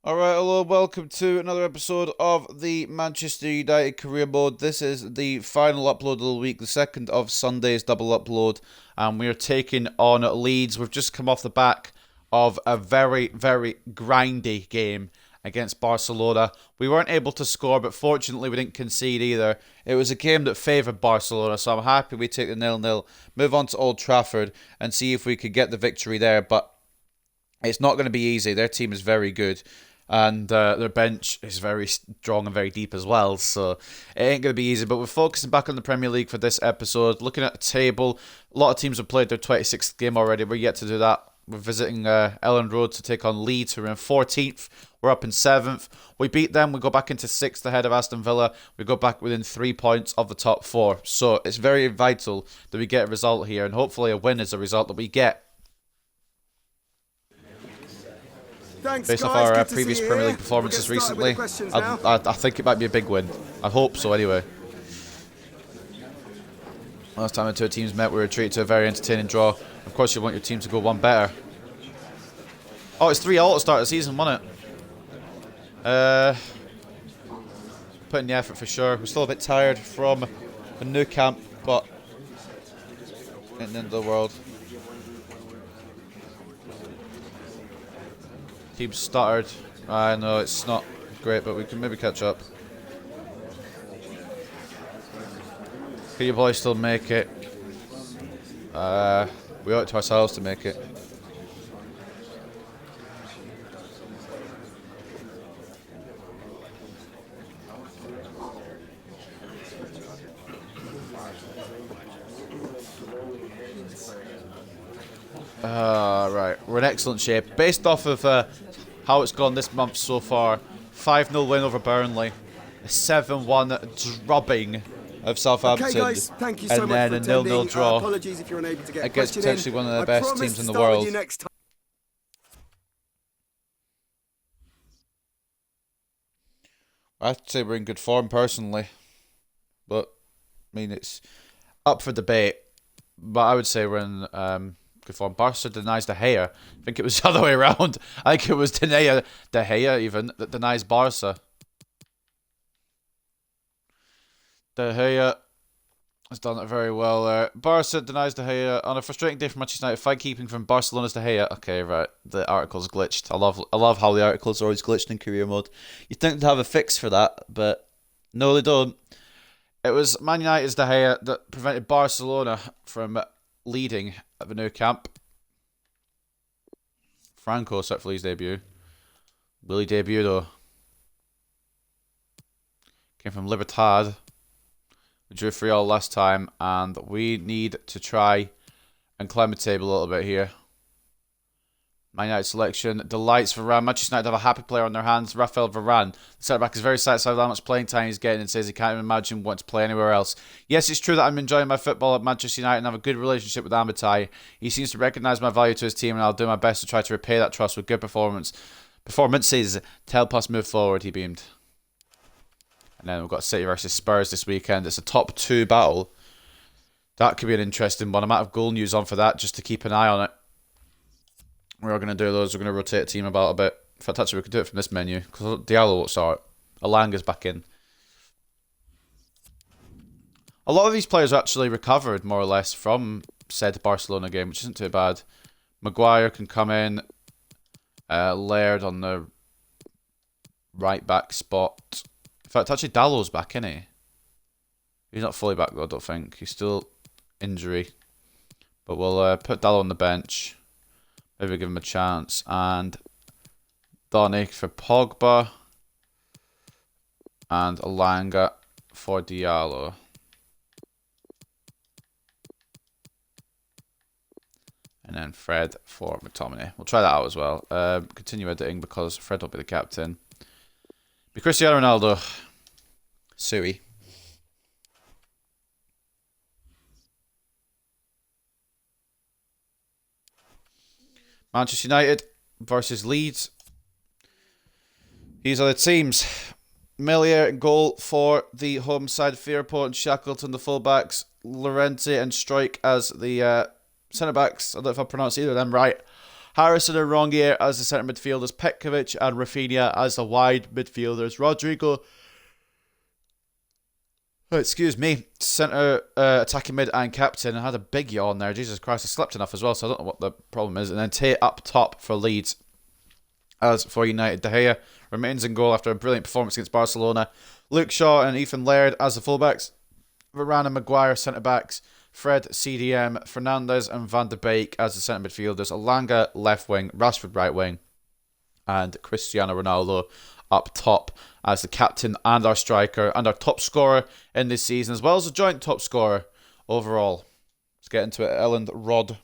Alright, hello, welcome to another episode of the Manchester United Career Mode. This is the final upload of the week, the second of Sunday's double upload, and we are taking on Leeds. We've just come off the back of a very, very grindy game against Barcelona. We weren't able to score, but fortunately we didn't concede either. It was a game that favoured Barcelona, so I'm happy we take the 0-0, move on to Old Trafford, and see if we could get the victory there, but it's not going to be easy. Their team is very good. And their bench is very strong and very deep as well, so it ain't going to be easy. But we're focusing back on the Premier League for this episode. Looking at the table, a lot of teams have played their 26th game already. We're yet to do that. We're visiting Elland Road to take on Leeds, who are in 14th. We're up in 7th. We beat them. We go back into 6th ahead of Aston Villa. We go back within 3 points of the top 4. So it's very vital that we get a result here, and hopefully a win is a result that we get. Thanks, Based guys. off our Good to previous see you Premier here. League performances We'll get started recently, with the questions now. I think it might be a big win. I hope so anyway. Last time the two teams met, we were treated to a very entertaining draw. Of course, you want your team to go one better. Oh, it's 3-all to start the season, wasn't it? Putting the effort for sure. We're still a bit tired from the new camp, but in the end of the world. Team stuttered. I know it's not great, but we can maybe catch up. Can you boys still make it? We owe it to ourselves to make it. Right, we're in excellent shape. Based off of how it's gone this month so far, 5-0 win over Burnley, a 7-1 drubbing of Southampton, Okay, guys, thank you so and much then for a attending. 0-0 draw Apologies if you're unable to get a against question potentially in. one of the I best promise teams to in the start with world. you next time. I'd say we're in good form personally, but I mean it's up for debate. But I would say we're in good form. Barca denies De Gea. I think it was the other way around. I think it was De Gea even that denies Barca. De Gea has done it very well there. Barca denies De Gea on a frustrating day for Manchester United. Fine keeping from Barcelona's De Gea. Okay, right. The article's glitched. I love how the articles are always glitched in career mode. You'd think they'd have a fix for that, but no, they don't. It was Man United's De Gea that prevented Barcelona from leading at the new camp. Franco set for his debut. Will he debut though? Came from Libertad. We drew 3-all last time, and we need to try and climb the table a little bit here. Man United selection delights Varane. Manchester United have a happy player on their hands, Rafael Varane. The centre-back is very satisfied with how much playing time he's getting and says he can't even imagine wanting to play anywhere else. Yes, it's true that I'm enjoying my football at Manchester United and have a good relationship with Amatai. He seems to recognise my value to his team, and I'll do my best to try to repay that trust with good performances to help us move forward, he beamed. And then we've got City versus Spurs this weekend. It's a top 2 battle. That could be an interesting one. I might have goal news on for that just to keep an eye on it. We're going to do those. We're going to rotate the team about a bit. In fact, actually, we could do it from this menu because Diallo won't start. Alanga's back in. A lot of these players actually recovered more or less from said Barcelona game, which isn't too bad. Maguire can come in. Laird on the right back spot. In fact, actually, Dallo's back, isn't he? He's not fully back, though, I don't think. He's still injury. But we'll put Dallo on the bench. Maybe give him a chance. And Donny for Pogba. And Alanga for Diallo. And then Fred for McTominay. We'll try that out as well. Continue editing because Fred will be the captain. Be Cristiano Ronaldo. Sui. Manchester United versus Leeds. These are the teams. Melier in goal for the home side. Firpo and Shackleton the fullbacks. Llorente and Strike as the centre backs. I don't know if I pronounced either of them right. Harrison and Rongier as the centre midfielders, Petkovic and Rafinha as the wide midfielders, Rodrigo, centre attacking mid and captain. I had a big yawn there. Jesus Christ, I slept enough as well, so I don't know what the problem is. And then Tate up top for Leeds. As for United, De Gea remains in goal after a brilliant performance against Barcelona. Luke Shaw and Ethan Laird as the fullbacks. Varane and Maguire centre-backs. Fred, CDM, Fernandes and Van de Beek as the centre midfielders. Alanga left wing, Rashford right wing. And Cristiano Ronaldo up top as the captain and our striker and our top scorer in this season, as well as a joint top scorer overall. Let's get into it. Elland Rod.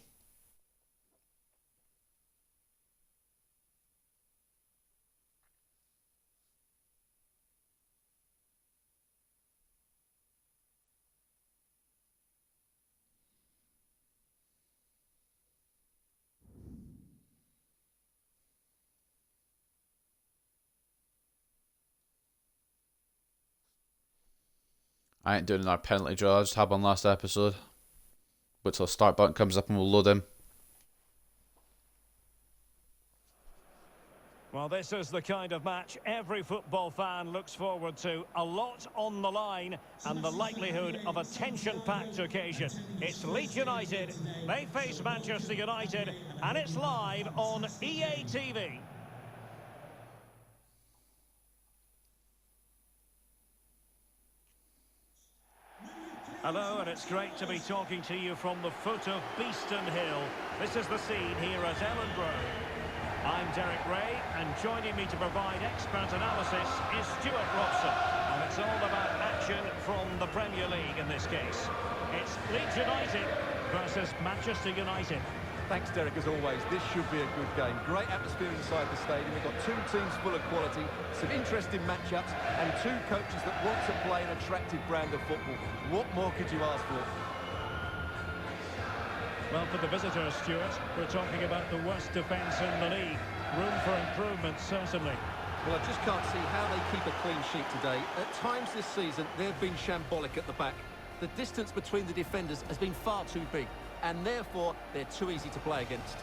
I ain't doing our penalty draw. I just had one last episode. Wait till the start button comes up and we'll load him. Well, this is the kind of match every football fan looks forward to. A lot on the line and the likelihood of a tension-packed occasion. It's Leeds United. They face Manchester United and it's live on EA TV. Hello, and it's great to be talking to you from the foot of Beeston Hill. This is the scene here at Elland Road. I'm Derek Ray, and joining me to provide expert analysis is Stuart Robson. And it's all about action from the Premier League in this case. It's Leeds United versus Manchester United. Thanks, Derek, as always. This should be a good game. Great atmosphere inside the stadium. We've got two teams full of quality, some interesting matchups, and two coaches that want to play an attractive brand of football. What more could you ask for? Well, for the visitors, Stuart, we're talking about the worst defence in the league. Room for improvement, certainly. Well, I just can't see how they keep a clean sheet today. At times this season, they've been shambolic at the back. The distance between the defenders has been far too big, and therefore they're too easy to play against.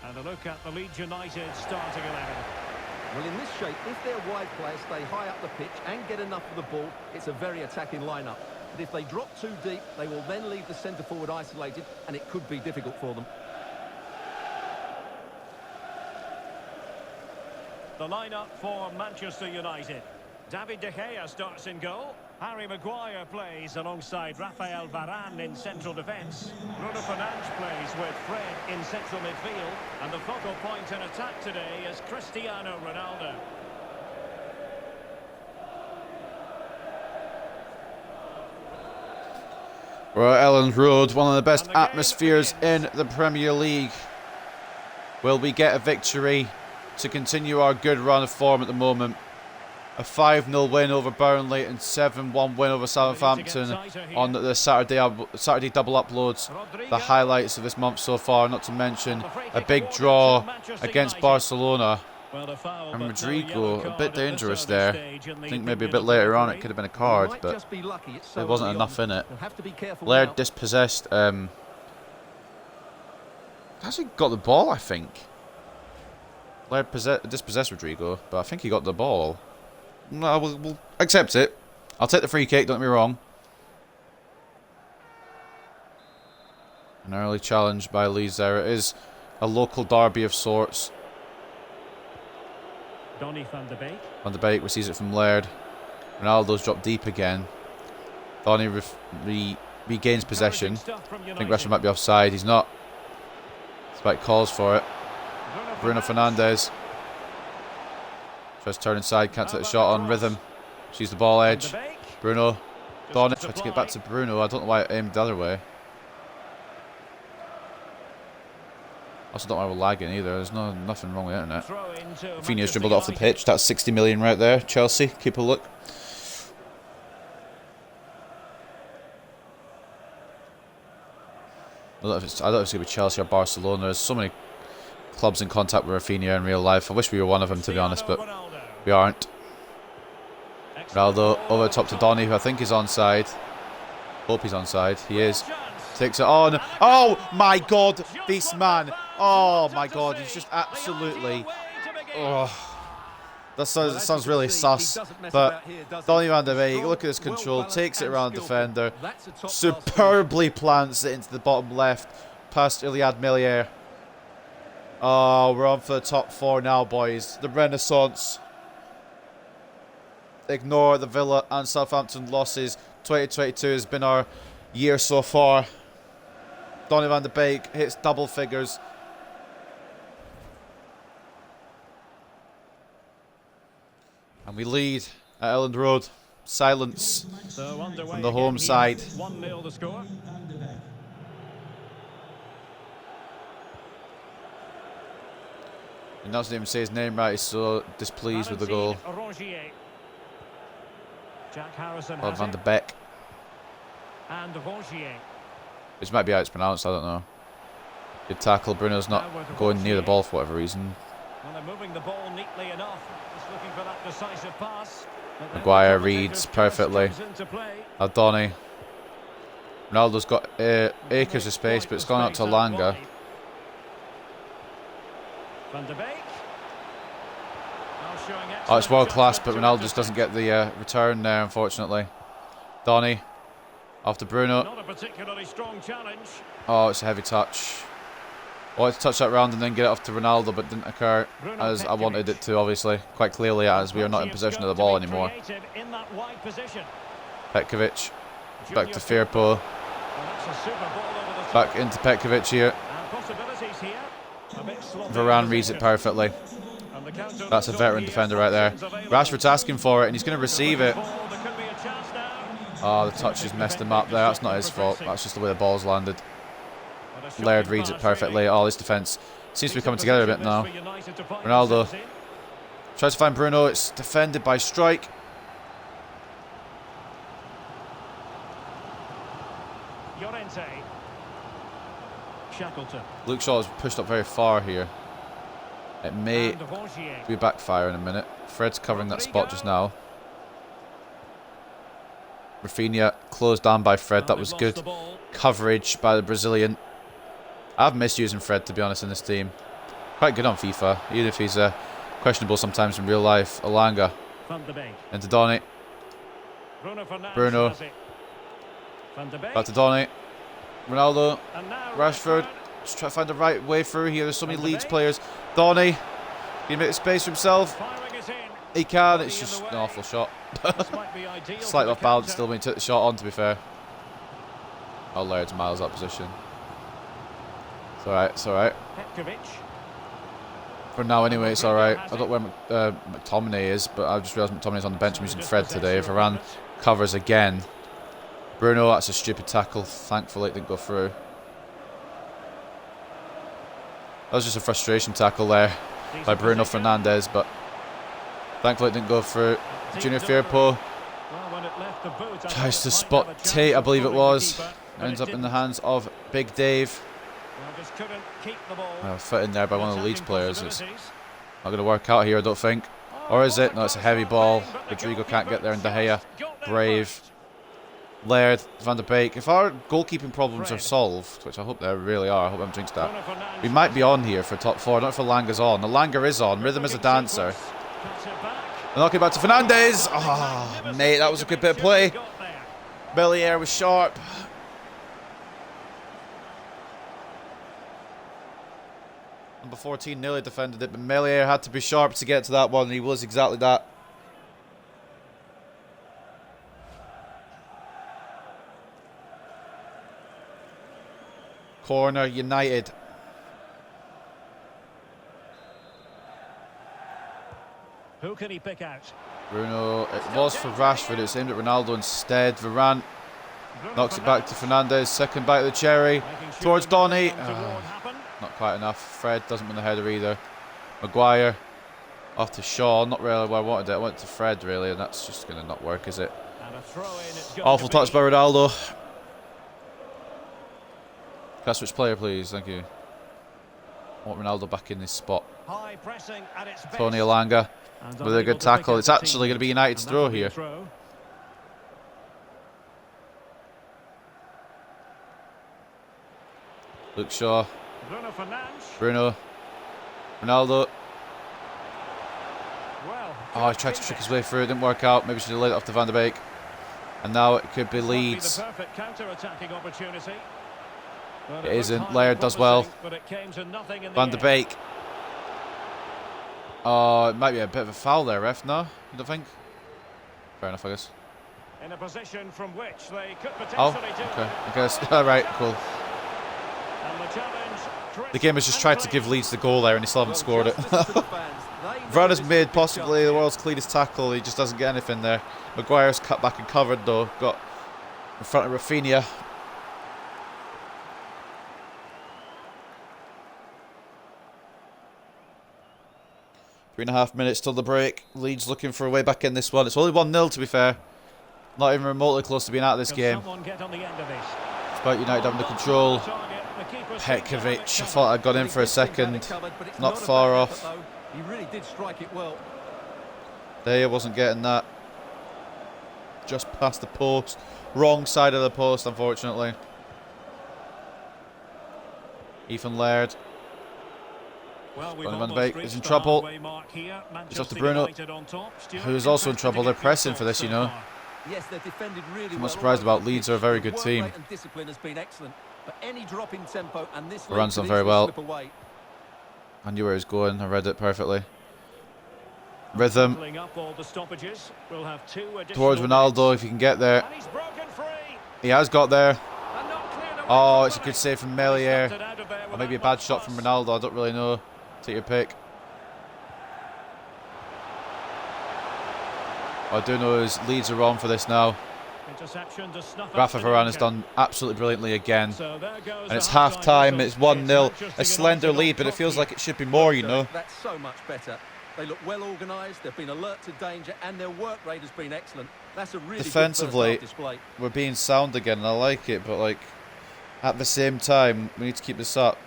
And a look at the Leeds United starting 11. Well, in this shape, if their wide players stay high up the pitch and get enough of the ball, it's a very attacking lineup. But if they drop too deep, they will then leave the centre forward isolated, and it could be difficult for them. The lineup for Manchester United. David De Gea starts in goal. Harry Maguire plays alongside Rafael Varane in central defence. Bruno Fernandes plays with Fred in central midfield. And the focal point in attack today is Cristiano Ronaldo. We're at Elland Road, one of the best atmospheres in the Premier League. Will we get a victory to continue our good run of form at the moment? A 5-0 win over Burnley and 7-1 win over Southampton on the Saturday double uploads. The highlights of this month so far, not to mention a big draw against Barcelona. And Rodrigo, a bit dangerous there. I think maybe a bit later on it could have been a card, but there wasn't enough in it. Laird dispossessed. Actually got the ball, I think. Laird dispossessed Rodrigo, but I think he got the ball. No, we'll accept it. I'll take the free kick, don't get me wrong. An early challenge by Leeds there. It is a local derby of sorts. Donny van de Beek. Van de Beek receives it from Laird. Ronaldo's dropped deep again. Donny regains possession. I think Rashford might be offside. He's not. Despite calls for it. Bruno Fernandes. Tries to turn inside, can't take the shot on rhythm. Sees the ball edge. Bruno. Donny tried to get back to Bruno. I don't know why it aimed the other way. Also don't know why we're lagging either. There's nothing wrong with the internet. Rafinha's dribbled off the pitch. That's 60 million right there. Chelsea, keep a look. I don't know if it's going to be Chelsea or Barcelona. There's so many clubs in contact with Rafinha in real life. I wish we were one of them, to be honest, but we aren't. Ronaldo over the top to Donny, who I think is onside. Hope he's onside. He is. Takes it on. Oh my God, this man. Oh my God, he's just absolutely. Oh. That sounds really sus, but Donny van de Beek, look at his control, takes it around the defender, superbly plants it into the bottom left, past Iliad Melier. Oh, we're on for the top 4 now, boys. The Renaissance. Ignore the Villa and Southampton losses. 2022 has been our year so far. Donny van de Beek hits double figures. And we lead at Elland Road. Silence from the home side. 1-0 the score. He doesn't even say his name right. He's so displeased with the goal. Jack Harrison Of has Van de it. Beek. And Rongier. Which might be how it's pronounced, I don't know. Good tackle. Bruno's not going near the ball for whatever reason. Well, they're moving the ball neatly enough. Just looking for that decisive pass. Maguire reads perfectly. Aldoni. Ronaldo's got acres of space, but it's gone out to Langa. Van de Beek. Oh, it's world class, but Ronaldo just doesn't get the return there, unfortunately. Donny. Off to Bruno. Not a particularly strong challenge. Oh, it's a heavy touch. I wanted to touch that round and then get it off to Ronaldo, but didn't occur as I wanted it to, obviously. Quite clearly, as we are not in possession of the ball anymore. Petkovic. Back to Firpo. Back into Petkovic here. Varane reads it perfectly. That's a veteran defender right there. Rashford's asking for it, and he's going to receive it. Oh, the touch has messed him up there. That's not his fault. That's just the way the ball's landed. Laird reads it perfectly. Oh, this defence seems to be coming together a bit now. Ronaldo tries to find Bruno. It's defended by Strike. Luke Shaw is pushed up very far here. It may be backfire in a minute. Fred's covering that spot just now. Rafinha closed down by Fred. That was good coverage by the Brazilian. I've missed using Fred, to be honest, in this team. Quite good on FIFA, even if he's questionable sometimes in real life. Alanga into Donny. Bruno. Back to Donny. Ronaldo. Rashford. Just try to find the right way through here. There's so many Leeds players. Donny. Can he make space for himself? He can. It's just an awful shot. Slightly off balance still when he took the shot on, to be fair. Oh, Laird's miles up position. It's alright, it's alright. For now anyway, it's alright. I don't know where McTominay is, but I just realised McTominay's on the bench. I'm using Fred today. Varane covers again. Bruno, that's a stupid tackle. Thankfully it didn't go through. That was just a frustration tackle there by Bruno Fernandes, but thankfully it didn't go through. Junior Firpo tries to spot Tate, I believe it was. Ends up in the hands of Big Dave. Fit in there by one of the Leeds players. It's not going to work out here, I don't think. Or is it? No, it's a heavy ball. Rodrigo can't get there, and De Gea, brave. Laird, Van de Beek. If our goalkeeping problems are solved, which I hope they really are, I hope I'm jinxed that, we might be on here for top 4. I don't know if Alanga's on. Alanga is on. Rhythm is a dancer. Knocking back to Fernandes. Oh, mate, that was a good bit of play. Bellier was sharp. Number 14 nearly defended it, but Melier had to be sharp to get to that one, and he was exactly that. Corner, United. Who can he pick out? Bruno, it was for Rashford, it's aimed at Ronaldo instead. Varane knocks it back to Fernandes, second bite of the cherry, towards Donny. Not quite enough. Fred doesn't win the header either. Maguire off to Shaw, not really where I wanted it. I went to Fred really, and that's just going to not work, is it? Awful touch by Ronaldo. Can I switch player, please? Thank you. I want Ronaldo back in this spot. High pressing at its best. Tony Alanga And with a unable good to pick tackle. up It's the actually going to be teammate. United's And throw that'll be a here. throw. Luke Shaw. Bruno Fernandes. Bruno. Ronaldo. Well, Oh, he tried to trick his way through. It didn't work out. Maybe should have laid it off to Van der Beek. And now it could be Must be Leeds. the perfect counter-attacking opportunity. But It isn't. looked Laird highly does well. promising, but it came to nothing in the Van der end. Beek. Oh, it might be a bit of a foul there, ref. No? You don't think? Fair enough, I guess. In a position from which they could Oh, potentially do okay. it. I guess. Alright, cool. And the challenge, The game has just tried to give Leeds the goal there and he still hasn't Well, scored it. justice to the fans. They know Varane's this is a made big possibly chance the here. world's cleanest tackle. He just doesn't get anything there. Maguire's cut back and covered though. Got in front of Rafinha. Three and a half minutes till the break. Leeds looking for a way back in this one. It's only 1-0 to be fair. Not even remotely close to being out of this Can game. someone get on the end of this? Despite United having the control. Target, the keeper seemed to have it Petkovic, I covered. thought I'd gone in He for a did seem to have second. it covered, but it's Not a far bad off. effort, though. He really did strike it well. There, wasn't getting that. Just past the post. Wrong side of the post, unfortunately. Ethan Laird. Well, we've Van der almost Beek reached is in the trouble. halfway mark here. He's off to Manchester Bruno, United on top. Stuart, who's also in interested trouble. to They're get your pressing for thoughts this, you so know. far. Yes, they've defended really I'm well. not surprised all over about the Leeds. pitch. Are a very The good work team. rate and discipline has been excellent, but any drop in tempo and this lead Runs could on very easily well. slip away. I knew where he was going. I read it perfectly. Rhythm Totaling up all the stoppages. We'll have two additional towards Ronaldo minutes. if he can get there. And he's broken free. He has got there. And not cleared away Oh, from it's a good finish. save from He Melier. snapped it out of there Or maybe a without bad much shot from fuss. Ronaldo. I don't really know. Take your pick. What I do know is Leeds are on for this now. Interception to snuff out Rafa the Varane has danger. done absolutely brilliantly again. So there goes And it's the half time, whistle. it's 1-0. It's anxious to A get slender on lead, but it top feels here. like it should be more, you know. That's so much better. They look well organised, they've been alert to danger, and their work rate has been excellent. That's a really Defensively, good first half display. we're being sound again, and I like it, but like at the same time, we need to keep this up.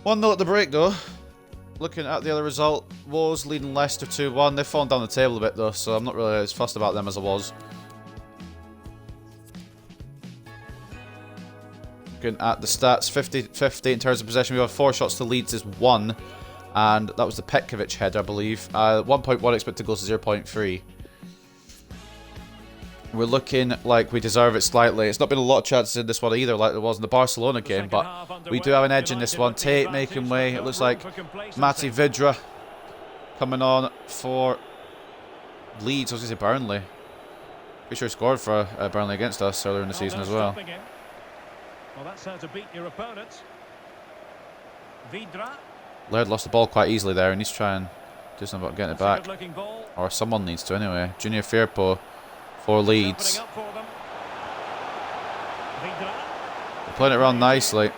One 0 at the break though. Looking at the other result, Wolves leading Leicester 2-1. They've fallen down the table a bit though, so I'm not really as fussed about them as I was. Looking at the stats, 50-50 in terms of possession. We have 4 shots to Leeds' 1, and that was the Petkovic header, I believe. 1.1 expected goals to 0.3. We're looking like we deserve it slightly. It's not been a lot of chances in this one either, like there was in the Barcelona game, but we do have an edge in this one. Tate making way. It looks like Matty Vidra coming on for Leeds. I was going to say Burnley. Pretty sure he scored for Burnley against us earlier in the season as well. Well, that's how to beat your opponent. Vidra. Laird lost the ball quite easily there, and he's trying to do something about getting it back. Good-looking ball. Or someone needs to anyway. Junior Firpo for Leeds. Opening up for them. Vidra. They're playing it around nicely.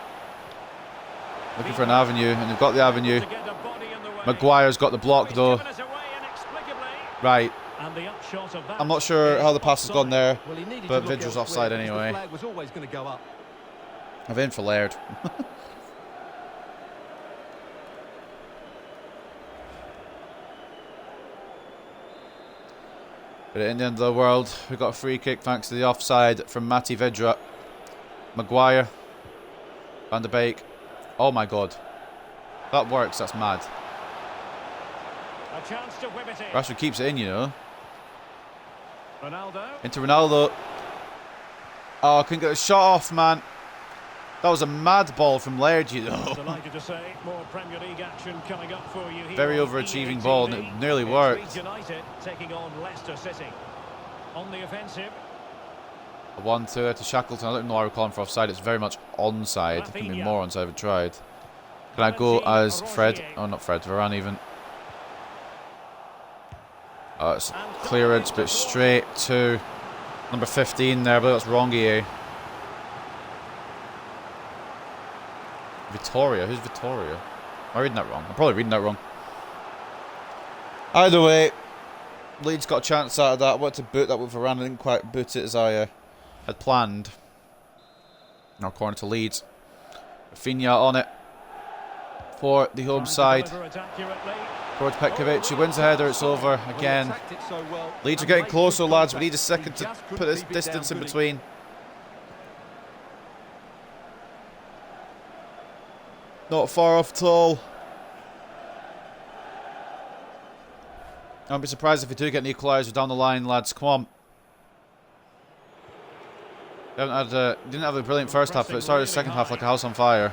Looking for an avenue, and they've got the avenue. To get a body in the way. Maguire's got the block He's though. given us away inexplicably. Right. And the upshot of that I'm not sure how the pass has gone there, Well, he needed but to look Vidra's elsewhere offside because anyway. The flag was always going to go up. I've in for Laird. But in the end of the world, we got a free kick thanks to the offside from Matty Vidra. Maguire. Van der Beek. Oh my god. That works, that's mad. A chance to whip it in. Rashford keeps it in, you know. Ronaldo. Into Ronaldo. Oh, couldn't get a shot off, man. That was a mad ball from Laird, you know. Delighted to say more Premier League action coming up for you here. Very on overachieving EA ball, and TV. it nearly It's worked. Leeds United taking on Leicester City. On the offensive. A 1-2 to Shackleton. I don't know why we're calling for offside. It's very much onside. It can be more onside if I tried. Can I go as Fred? Oh, not Fred. Varane even. Oh, it's clearance, but straight to number 15 there. But that's Rongier. Vittoria. Who's Vittoria? Am I reading that wrong? I'm probably reading that wrong. Either way, Leeds got a chance out of that. I wanted to boot that with Varane. I didn't quite boot it as I had planned. Now corner to Leeds. Rafinha on it for the home side. Towards Petkovic. He wins the header. It's over again. Leeds are getting closer, lads. We need a second to put this distance in between. Not far off at all. I'd be surprised if we do get an equaliser down the line, lads. Come on. Didn't have a brilliant first half, but it started the second half like a house on fire.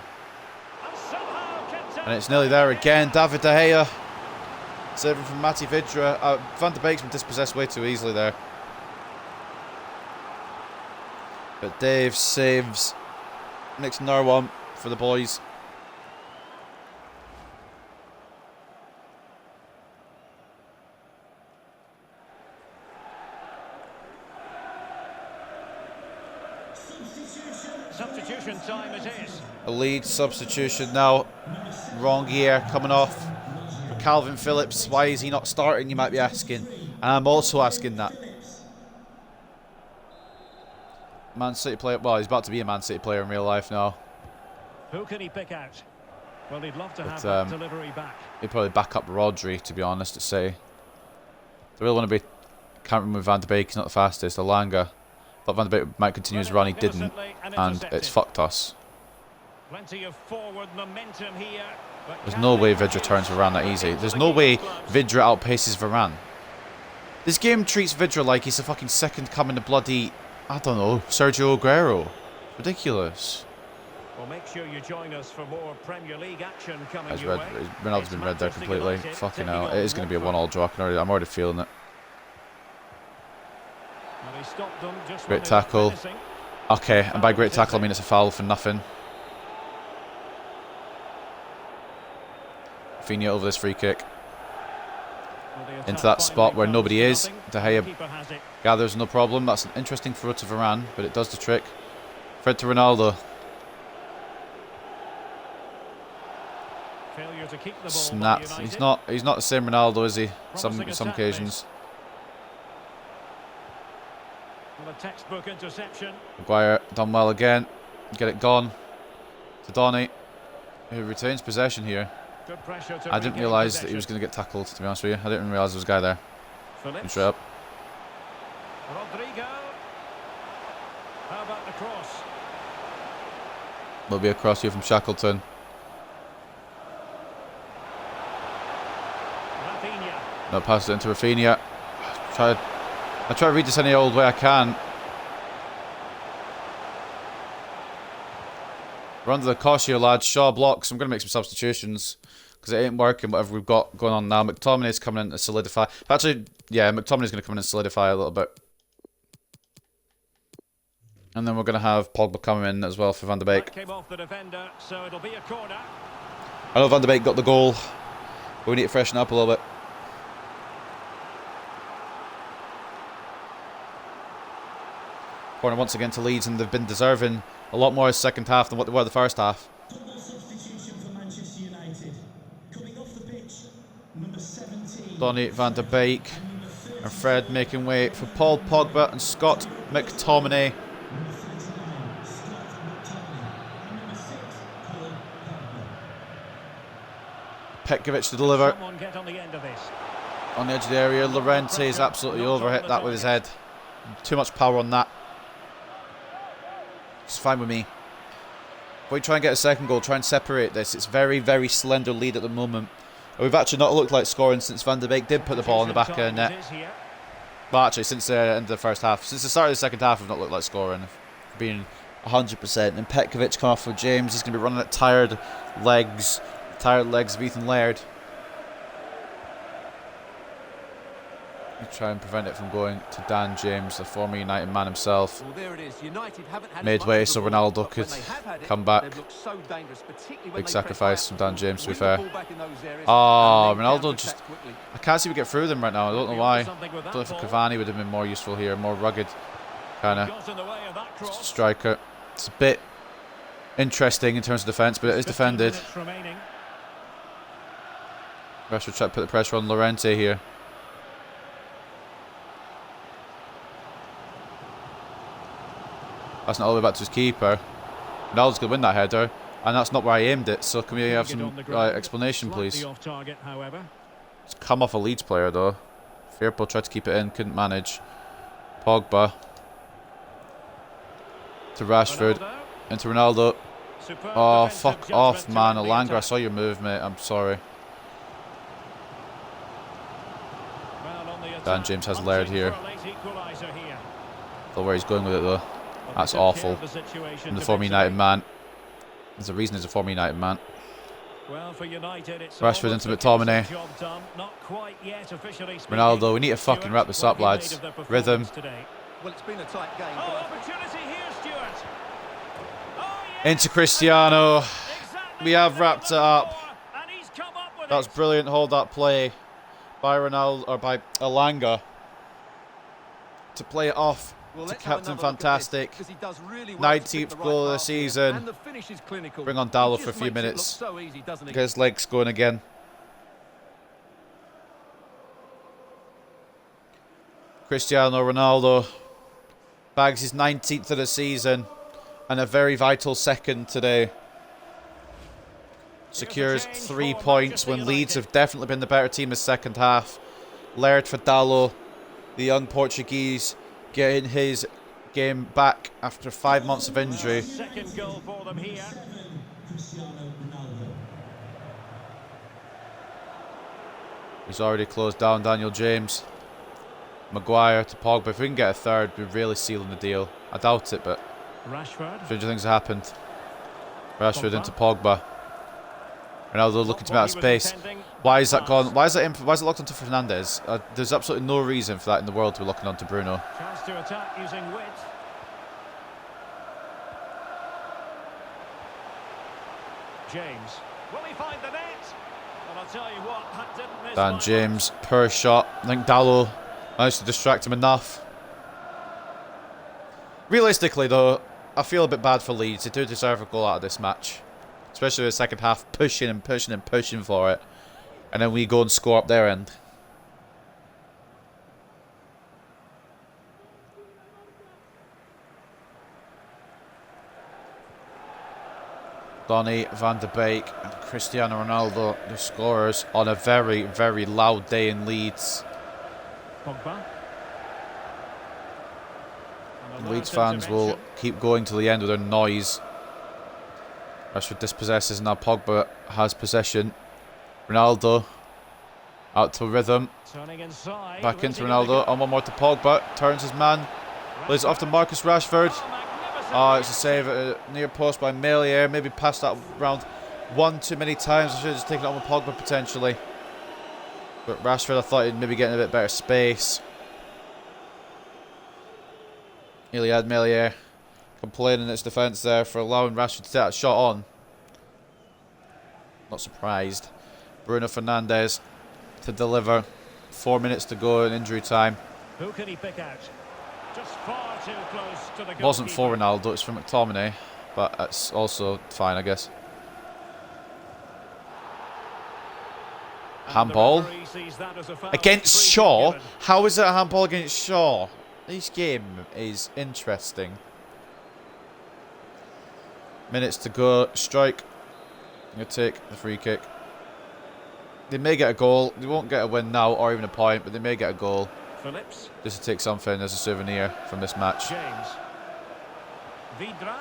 And it's nearly there again. David De Gea saving from Matty Vidra. Van de Beek's been dispossessed way too easily there. But Dave saves. Makes another one for the boys. Substitution time it is. A Leeds substitution now. Wrong gear coming off for Calvin Phillips. Why is he not starting, you might be asking. And I'm also asking that. Man City player. Well, he's about to be a Man City player in real life now. Who can he pick out? Well, he'd love to have that delivery back. He'd probably back up Rodri, to be honest, to say. They really want to be. Can't remove Van de Beek, he's not the fastest. Alanga. Thought Van de Beek might continue his run, he didn't. And it's fucked us. Plenty of forward momentum here. There's no way Vidra turns Varane that easy. There's no way Vidra outpaces Varane. This game treats Vidra like he's the fucking second coming to bloody, I don't know, Sergio Aguero. Ridiculous. Well, make sure you join us for more Premier League action coming That's your red. way. Ronaldo's been red there completely. Fucking hell. It is going to be a 1-all draw. I'm already feeling it. Well, he stopped them just Great when they were tackle. finishing. Okay, and by great tackle I mean it's a foul for nothing. Rafinha over this free kick. Well, the Into attack that spot finally where comes nobody to is. nothing. De Gea Keeper has it. gathers, no problem. That's an interesting throw to Varane, but it does the trick. Fred to Ronaldo. Failure to keep the ball. Snap. by He's United. not the same Ronaldo, is he? Promising Some attack, occasions. Well, a textbook interception. Maguire done well again. Get it gone. To Donny, who retains possession here. Good pressure to I didn't regain realise that he possession. was going to get tackled, to be honest with you. I didn't realise there was a guy there. Phillips. Straight up. Rodrigo. How about the cross? There'll be a cross here from Shackleton. Rafinha. No, pass it into Rafinha. I try to read this any old way I can. We're under the cosh here, lads. Shaw blocks. I'm going to make some substitutions because it ain't working, whatever we've got going on now. McTominay's coming in to solidify. Actually, yeah, McTominay's going to come in and solidify a little bit. And then we're going to have Pogba coming in as well for Van de Beek. That came off the defender, so it'll be a corner. I know Van de Beek got the goal, but we need to freshen up a little bit. Corner once again to Leeds, and they've been deserving a lot more second half than what they were the first half. Double substitution for Manchester United. Coming off the pitch, number 17. Donny, Van de Beek, and Fred making way for Paul Pogba and Scott McTominay. Number 39, Scott McTominay. And number 6, Paul Pogba. Petkovic to deliver Someone get on the end of this. on the edge of the area. Llorente is absolutely overhit that with his head. Too much power on that. It's fine with me. If we try and get a second goal, try and separate this. It's very, very slender lead at the moment. And we've actually not looked like scoring since Van de Beek did put the ball in the back of the net. Well, actually, since the end of the first half. Since the start of the second half, we've not looked like scoring. Being 100%. And Petkovic come off for James. He's going to be running at tired legs. Tired legs of Ethan Laird. Try and prevent it from going to Dan James, the former United man himself. Well, there it is. United haven't had Midway, much of so the ball, Ronaldo but could when they have had it, come back. they've looked so dangerous, particularly when Big they sacrifice press from Dan James, to be Win fair. the ball back in those areas Oh, and then Ronaldo counter-attack just... quickly. I can't see we get through them right now. I don't know why. Something with I that don't know if ball. Cavani would have been more useful here, more rugged kind of Got in the way of that cross. striker. It's a bit interesting in terms of defence, but it is 15 defended. minutes remaining. Rashford trying to put the pressure on Llorente here. That's not all the way back to his keeper. Ronaldo's going to win that header, and that's not where I aimed it. So can we have some explanation, please? Off target, however. It's come off a Leeds player though. Firpo tried to keep it in, couldn't manage. Pogba to Rashford, into Ronaldo. Oh, fuck off, man. Elanga, I saw your move, mate. I'm sorry. Dan James has Laird here. Don't know where he's going with it though. That's awful. From the former United man. There's a reason he's a former United man. Rashford into McTominay. Ronaldo, we need to fucking wrap this up, lads. Rhythm. Well, it's been a tight game. Into Cristiano. We have wrapped it up. That's brilliant hold-up play by Ronaldo, or by Elanga, to play it off to Captain Fantastic. 19th goal of the season. Bring on Dallo for a few minutes. Get his legs going again. Cristiano Ronaldo bags his 19th of the season and a very vital second today. Secures 3 points when Leeds have definitely been the better team in the second half. Laird for Dallo, the young Portuguese, getting his game back after 5 months of injury. Second goal for them here. He's already closed down Daniel James. Maguire to Pogba. If we can get a third, we're really sealing the deal. I doubt it, but Rashford. stranger things have happened. Rashford into Pogba. Ronaldo looking to make out space. Why is that gone? Why is it locked onto Fernandes? There's absolutely no reason for that in the world to be locking onto Bruno. Chance to attack using width. James. Will he find the net? Well, I'll tell you what, that didn't miss. Dan James, poor shot. I think Dallo managed to distract him enough. Realistically, though, I feel a bit bad for Leeds. They do deserve a goal out of this match. Especially the second half, pushing and pushing and pushing for it. And then we go and score up their end. Donny, Van de Beek and Cristiano Ronaldo, the scorers on a very, very loud day in Leeds. Pogba. Leeds fans will keep going to the end with their noise. Rashford dispossesses, and now Pogba has possession. Ronaldo out to rhythm. Back into Ronaldo, and one more to Pogba. Turns his man. Lays it off to Marcus Rashford. Oh, it's a save at a near post by Melier. Maybe passed that round one too many times. I should have just taken it on with Pogba potentially. But Rashford, I thought he'd maybe get in a bit better space. Iliad Melier complaining its defence there for allowing Rashford to take that shot on. Not surprised. Bruno Fernandes to deliver. 4 minutes to go in injury time. Who can he pick out? Just far too close to the goal. Wasn't for Ronaldo, it's for McTominay. But that's also fine, I guess. Handball. Against Shaw? How is it a handball against Shaw? This game is interesting. Minutes to go. Strike. I'm going to take the free kick. They may get a goal. They won't get a win now or even a point, but they may get a goal. Phillips. Just to take something as a souvenir from this match. James. Vidra. Now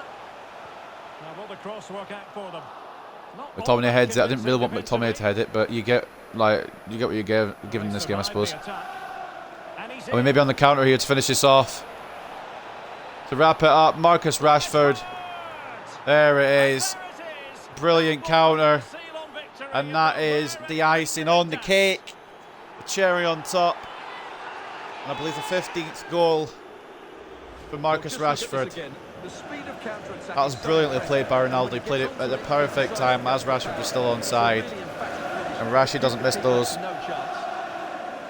will the cross work out for them? McTominay heads it. I didn't really want McTominay to head it, but you get what you get given in this game, I suppose. And we may be on the counter here to finish this off. To wrap it up, Marcus Rashford. There it is. Brilliant counter. And that is the icing on the cake. The cherry on top. And I believe the 15th goal for Marcus Rashford. That was brilliantly played by Ronaldo. He played it at the perfect time as Rashford was still onside. And Rashford doesn't miss those.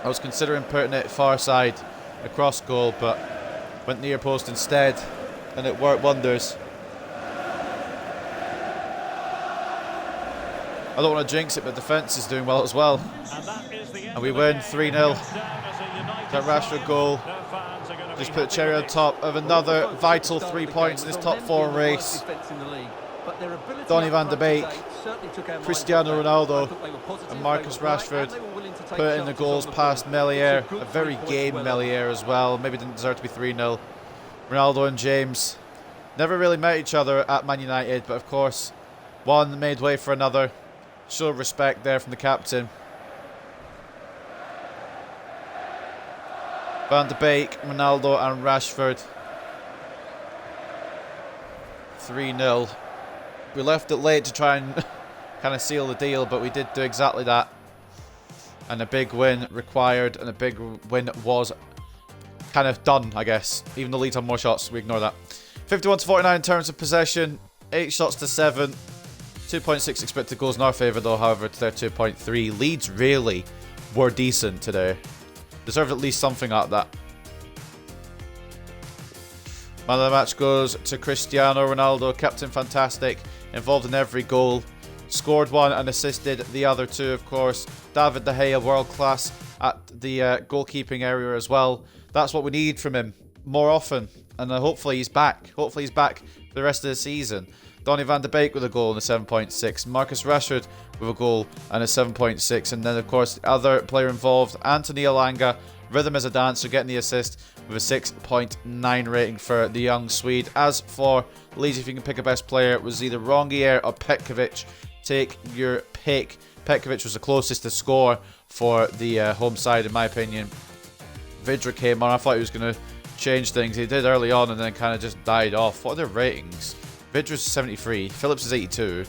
I was considering putting it far side across goal, but went near post instead, and it worked wonders. I don't want to jinx it, but defence is doing well as well. And that is the end And we of the win game. 3-0. That That Rashford goal just put a cherry on top of another vital 3 points in this top 4 race. Donny van de Beek, Cristiano Ronaldo and Marcus Rashford put in the goals past Melier. A very game Melier as well. Maybe didn't deserve to be 3-0. Ronaldo and James never really met each other at Man United, but of course one made way for another. Show of respect there from the captain. Van de Beek, Ronaldo and Rashford. 3-0. We left it late to try and kind of seal the deal, but we did do exactly that. And a big win required, and a big win was kind of done, I guess. Even though Leeds had more shots, we ignore that. 51-49 in terms of possession. 8 shots to 7. 2.6 expected goals in our favour, though, however, to their 2.3. Leeds really were decent today. Deserved at least something out of that. Man of the match goes to Cristiano Ronaldo. Captain fantastic. Involved in every goal. Scored one and assisted the other two, of course. David De Gea, world class at the goalkeeping area as well. That's what we need from him more often. And hopefully he's back. Hopefully he's back for the rest of the season. Donny van de Beek with a goal and a 7.6. Marcus Rashford with a goal and a 7.6. And then, of course, the other player involved, Anthony Elanga, Rhythm as a Dancer, getting the assist with a 6.9 rating for the young Swede. As for Leeds, if you can pick a best player, it was either Rongier or Petkovic. Take your pick. Petkovic was the closest to score for the home side, in my opinion. Vidra came on. I thought he was going to change things. He did early on and then kind of just died off. What are their ratings? Vidra's 73. Phillips is 82.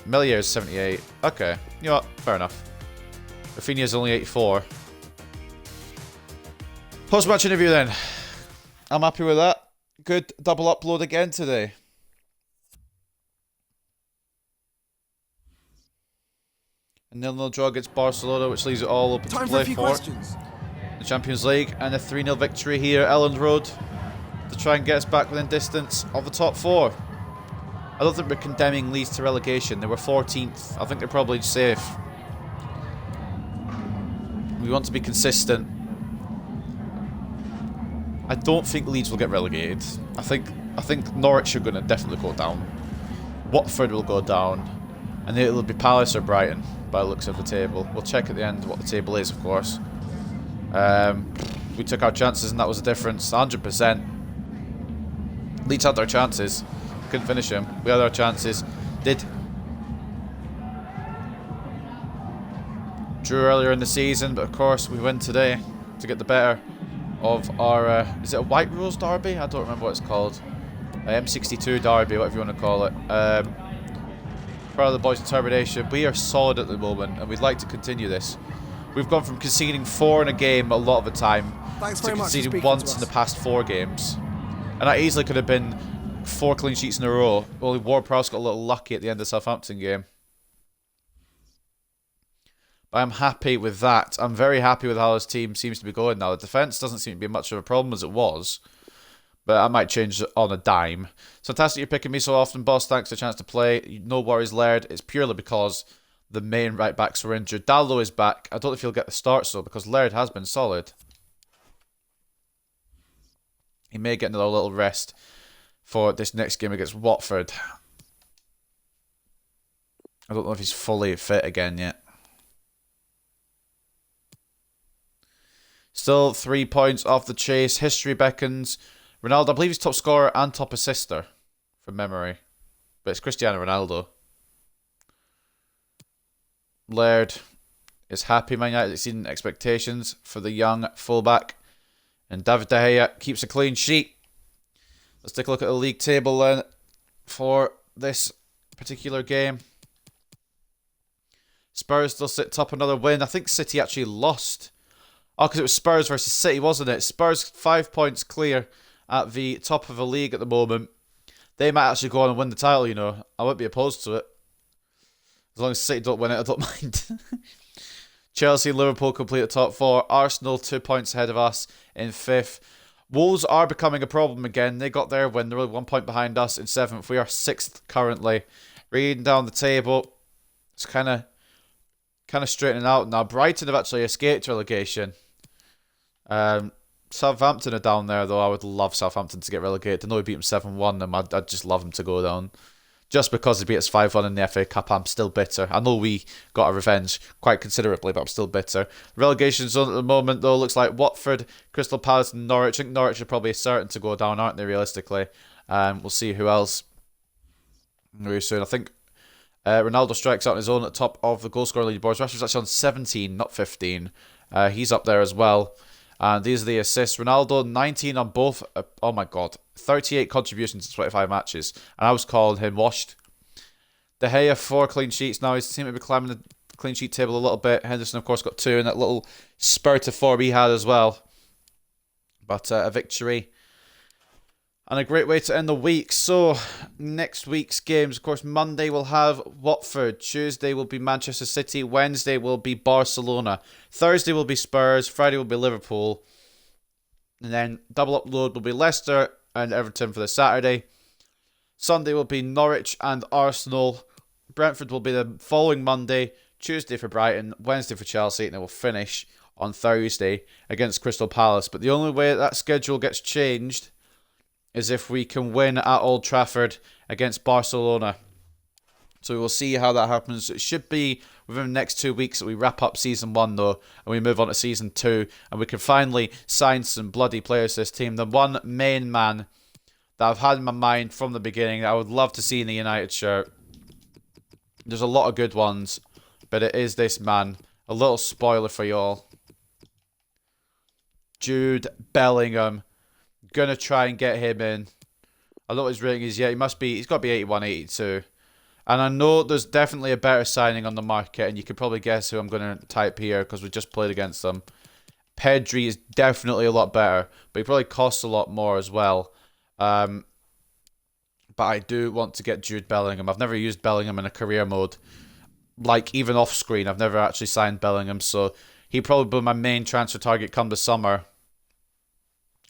Melier is 78. Okay. You know what? Fair enough. Rafinha's only 84. Post-match interview then. I'm happy with that. Good double upload again today. A 0-0 draw against Barcelona, which leaves it all open Time to for a play few for. questions. The Champions League, and a 3-0 victory here at Elland Road to try and get us back within distance of the top 4. I don't think we're condemning Leeds to relegation. They were 14th. I think they're probably safe. We want to be consistent. I don't think Leeds will get relegated. I think Norwich are going to definitely go down. Watford will go down. And it'll be Palace or Brighton by the looks of the table. We'll check at the end what the table is, of course. We took our chances and that was the difference. 100%. Leeds had their chances. Couldn't finish them. We had our chances. Drew earlier in the season, but of course we win today to get the better of our... is it a White Rose derby? I don't remember what it's called. M62 derby, whatever you want to call it. Proud of the boys in Turbination. We are solid at the moment and we'd like to continue this. We've gone from conceding 4 in a game a lot of the time Thanks to very much for conceding speaking once to in the us. past 4 games. And that easily could have been 4 clean sheets in a row. Only Ward-Prowse got a little lucky at the end of the Southampton game. But I'm happy with that. I'm very happy with how this team seems to be going now. The defence doesn't seem to be much of a problem as it was. But I might change it on a dime. It's fantastic you're picking me so often, boss. Thanks for the chance to play. No worries, Laird. It's purely because the main right-backs were injured. Dallo is back. I don't know if he'll get the starts, though, because Laird has been solid. He may get another little rest for this next game against Watford. I don't know if he's fully fit again yet. Still 3 points off the chase. History beckons. Ronaldo, I believe he's top scorer and top assister from memory. But it's Cristiano Ronaldo. Laird is happy Man United exceeding expectations for the young fullback. And David De Gea keeps a clean sheet. Let's take a look at the league table then for this particular game. Spurs still sit top, another win. I think City actually lost. Oh, because it was Spurs versus City, wasn't it? Spurs 5 points clear at the top of the league at the moment. They might actually go on and win the title, you know. I wouldn't be opposed to it. As long as City don't win it, I don't mind. Chelsea and Liverpool complete the top 4. Arsenal 2 points ahead of us in 5th. Wolves are becoming a problem again. They got their win. They're only 1 point behind us in 7th. We are 6th currently. Reading down the table, it's kind of straightening out now. Brighton have actually escaped relegation. Southampton are down there, though. I would love Southampton to get relegated. I know we beat them 7-1, and I'd just love them to go down. Just because they beat us 5-1 in the FA Cup, I'm still bitter. I know we got a revenge quite considerably, but I'm still bitter. Relegation zone at the moment, though, looks like Watford, Crystal Palace, and Norwich. I think Norwich are probably certain to go down, aren't they, realistically? We'll see who else very soon. I think Ronaldo strikes out on his own at the top of the goal scoring leaderboards. Rashford's actually on 17, not 15. He's up there as well. And these are the assists. Ronaldo, 19 on both. Oh my god. 38 contributions in 25 matches. And I was calling him washed. De Gea, 4 clean sheets now. He seems to be climbing the clean sheet table a little bit. Henderson, of course, got 2 in that little spurt of form he had as well. But a victory. And a great way to end the week. So, next week's games, of course, Monday we'll have Watford. Tuesday will be Manchester City. Wednesday will be Barcelona. Thursday will be Spurs. Friday will be Liverpool. And then double upload will be Leicester and Everton for the Saturday. Sunday will be Norwich and Arsenal. Brentford will be the following Monday. Tuesday for Brighton. Wednesday for Chelsea. And then we'll finish on Thursday against Crystal Palace. But the only way that schedule gets changed is if we can win at Old Trafford against Barcelona. So we will see how that happens. It should be within the next 2 weeks that we wrap up Season 1, though, and we move on to Season 2, and we can finally sign some bloody players to this team. The one main man that I've had in my mind from the beginning that I would love to see in the United shirt. There's a lot of good ones, but it is this man. A little spoiler for y'all. Jude Bellingham. Gonna try and get him in. I know what his rating is. Yeah, he's got to be 81, 82. And I know there's definitely a better signing on the market, and you could probably guess who I'm going to type here because we just played against them. Pedri is definitely a lot better, but he probably costs a lot more as well. But I do want to get Jude Bellingham. I've never used Bellingham in a career mode. Like, even off screen, I've never actually signed Bellingham, so he'd probably be my main transfer target come the summer.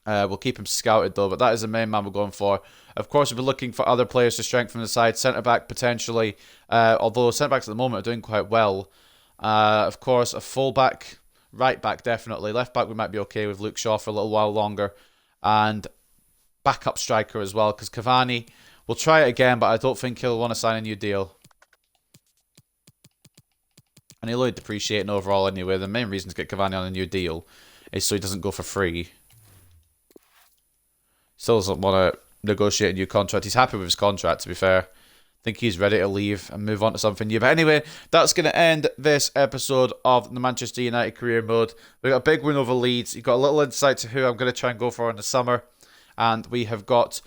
We'll keep him scouted though, but that is the main man we're going for. Of course, we'll be looking for other players to strengthen the side. Centre-back potentially, although centre-backs at the moment are doing quite well. Of course, a full-back, right-back definitely. Left-back we might be okay with Luke Shaw for a little while longer. And backup striker as well, because Cavani, we'll try it again, but I don't think he'll want to sign a new deal. And he'll only depreciate overall anyway. The main reason to get Cavani on a new deal is so he doesn't go for free. Still doesn't want to negotiate a new contract. He's happy with his contract, to be fair. I think he's ready to leave and move on to something new. But anyway, that's going to end this episode of the Manchester United career mode. We got a big win over Leeds. You've got a little insight to who I'm going to try and go for in the summer. And we have got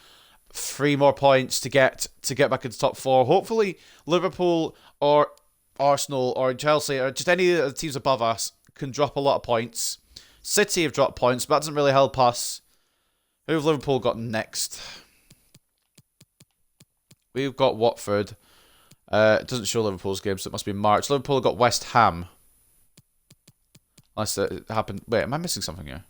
3 more points to get back into top 4. Hopefully, Liverpool or Arsenal or Chelsea or just any of the teams above us can drop a lot of points. City have dropped points, but that doesn't really help us. Who have Liverpool got next? We've got Watford. It doesn't show Liverpool's game, so it must be March. Liverpool have got West Ham. Unless it happened... Wait, am I missing something here?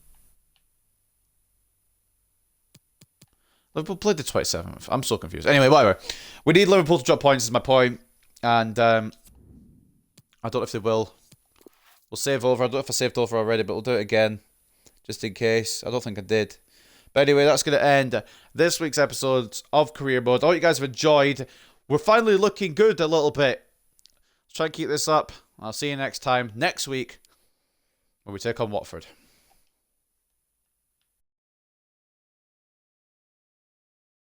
Liverpool played the 27th. I'm so confused. Anyway, whatever. We need Liverpool to drop points is my point. And I don't know if they will. We'll save over. I don't know if I saved over already, but we'll do it again. Just in case. I don't think I did. But anyway, that's going to end this week's episode of Career Mode. I hope you guys have enjoyed. We're finally looking good a little bit. Let's try and keep this up. I'll see you next time, next week, when we take on Watford.